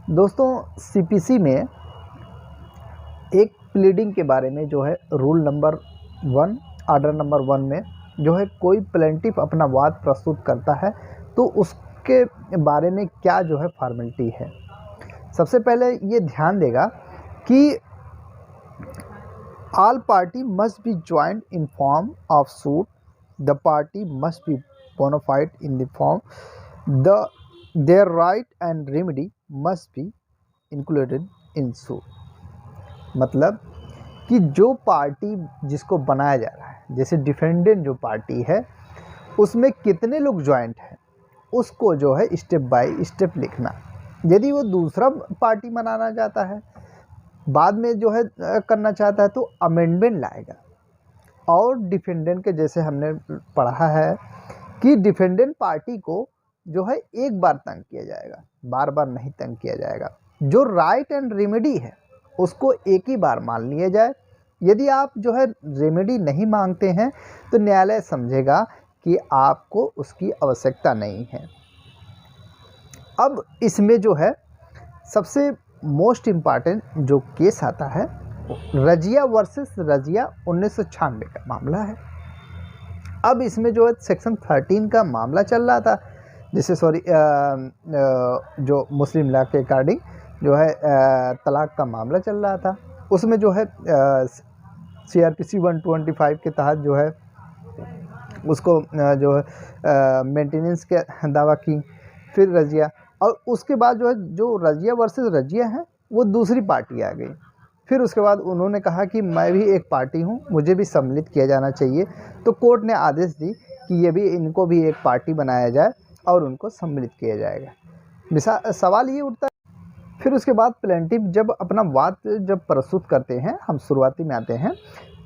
दोस्तों, सीपीसी में एक प्लीडिंग के बारे में जो है रूल नंबर 1 ऑर्डर नंबर 1 में जो है कोई प्लेंटिफ अपना वाद प्रस्तुत करता है तो उसके बारे में क्या जो है फॉर्मेलिटी है। सबसे पहले ये ध्यान देगा कि all party must be joint in form of suit, the party must be bona fide in the form, their right and remedy must be included in suit. मतलब कि जो पार्टी जिसको बनाया जा रहा है, जैसे डिफेंडेंट जो पार्टी है उसमें कितने लोग ज्वाइंट हैं उसको जो है स्टेप बाय स्टेप लिखना। यदि वो दूसरा पार्टी बनाना चाहता है, बाद में जो है करना चाहता है तो अमेंडमेंट लाएगा। और डिफेंडेंट के जैसे हमने पढ़ा है कि डिफेंडेंट पार्टी को जो है एक बार तंग किया जाएगा, बार बार नहीं तंग किया जाएगा। जो राइट एंड रेमेडी है उसको एक ही बार मान लिया जाए। यदि आप जो है रेमेडी नहीं मांगते हैं तो न्यायालय समझेगा कि आपको उसकी आवश्यकता नहीं है। अब इसमें जो है सबसे मोस्ट इम्पॉर्टेंट जो केस आता है रजिया वर्सेस रजिया 1996 का मामला है। अब इसमें जो है सेक्शन 13 का मामला चल रहा था, जिसे जो मुस्लिम लॉ के अकॉर्डिंग जो है तलाक का मामला चल रहा था। उसमें जो है CRPC 125 के तहत जो है उसको जो है मेंटेनेंस के दावा की, फिर रजिया, और उसके बाद जो है जो रजिया वर्सेस रजिया है वो दूसरी पार्टी आ गई। फिर उसके बाद उन्होंने कहा कि मैं भी एक पार्टी हूँ, मुझे भी सम्मिलित किया जाना चाहिए। तो कोर्ट ने आदेश दी कि ये भी इनको भी एक पार्टी बनाया जाए और उनको सम्मिलित किया जाएगा। सवाल ये उठता है फिर उसके बाद प्लेंटिफ जब अपना वाद जब प्रस्तुत करते हैं, हम शुरुआती में आते हैं,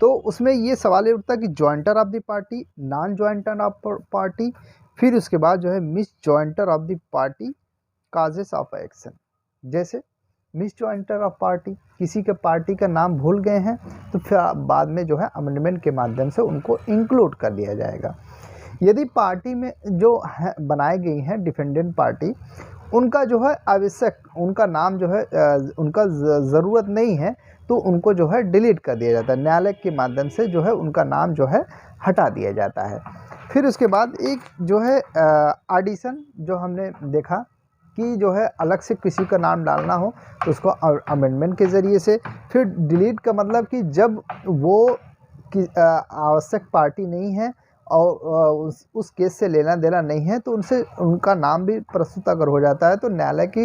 तो उसमें ये सवाल ये उठता है कि ज्वाइंटर of the party, non ज्वाइंटर of party, फिर उसके बाद जो है miss ज्वाइंटर of the party, causes of action. जैसे मिस ज्वाइंटर ऑफ पार्टी, किसी के पार्टी का नाम भूल गए हैं तो फिर बाद में जो है अमेंडमेंट के माध्यम से उनको इंक्लूड कर दिया जाएगा। यदि पार्टी में जो है बनाई गई हैं डिफेंडेंट पार्टी, उनका जो है आवश्यक, उनका नाम जो है उनका ज़रूरत नहीं है तो उनको जो है डिलीट कर दिया जाता है। न्यायालय के माध्यम से जो है उनका नाम जो है हटा दिया जाता है। फिर उसके बाद एक जो है एडिशन जो हमने देखा कि जो है अलग से किसी का नाम डालना हो तो उसको अमेंडमेंट के ज़रिए से, फिर डिलीट का मतलब कि जब वो आवश्यक पार्टी नहीं है और उस केस से लेना देना नहीं है तो उनसे उनका नाम भी प्रस्तुत अगर हो जाता है तो न्यायालय की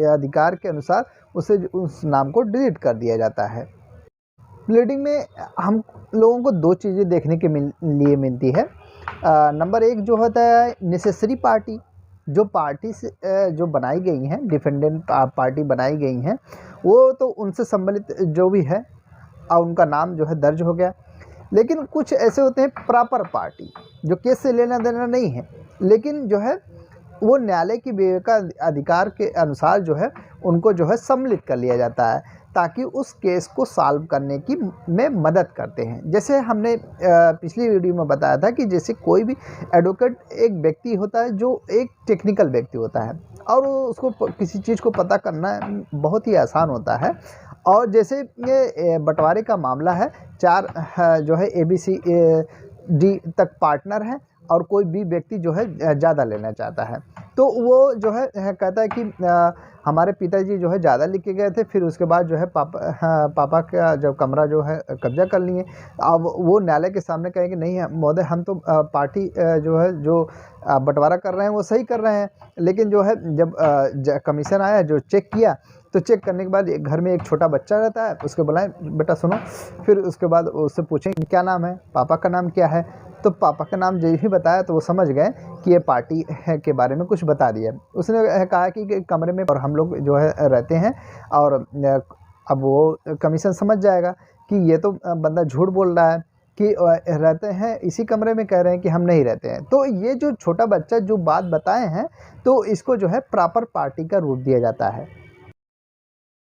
अधिकार के अनुसार उसे उस नाम को डिलीट कर दिया जाता है। प्लीडिंग में हम लोगों को दो चीज़ें देखने के लिए मिलती है। नंबर 1 जो होता है नेसेसरी पार्टी, जो पार्टी से जो बनाई गई हैं, डिफेंडेंट पार्टी बनाई गई हैं, वो तो उनसे सम्मिलित जो भी है और उनका नाम जो है दर्ज हो गया। लेकिन कुछ ऐसे होते हैं प्रॉपर पार्टी जो केस से लेना देना नहीं है, लेकिन जो है वो न्यायालय की अधिकार के अनुसार जो है उनको जो है सम्मिलित कर लिया जाता है ताकि उस केस को सॉल्व करने की में मदद करते हैं। जैसे हमने पिछली वीडियो में बताया था कि जैसे कोई भी एडवोकेट एक व्यक्ति होता है जो एक टेक्निकल व्यक्ति होता है और उसको किसी चीज़ को पता करना बहुत ही आसान होता है। और जैसे ये बंटवारे का मामला है, 4 जो है ABCD तक पार्टनर हैं और कोई भी व्यक्ति जो है ज़्यादा लेना चाहता है, तो वो जो है कहता है कि हमारे पिताजी जो है ज़्यादा लिखे गए थे, फिर उसके बाद जो है पापा का जब कमरा जो है कब्जा कर लिए। अब वो न्यायालय के सामने कहेंगे नहीं महोदय, हम तो पार्टी जो है जो बंटवारा कर रहे हैं वो सही कर रहे हैं, लेकिन जो है जब कमीशन आया जो चेक किया तो चेक करने के बाद घर में एक छोटा बच्चा रहता है, उसको बुलाएं बेटा सुनो, फिर उसके बाद उससे पूछें क्या नाम है, पापा का नाम क्या है, तो पापा का नाम जब ही बताया तो वो समझ गए कि ये पार्टी है के बारे में कुछ बता दिया। उसने कहा कि कमरे में और हम लोग जो है रहते हैं, और अब वो कमीशन समझ जाएगा कि ये तो बंदा झूठ बोल रहा है कि रहते हैं इसी कमरे में, कह रहे हैं कि हम नहीं रहते हैं। तो ये जो छोटा बच्चा जो बात बताए हैं तो इसको जो है प्रॉपर पार्टी का रूप दिया जाता है।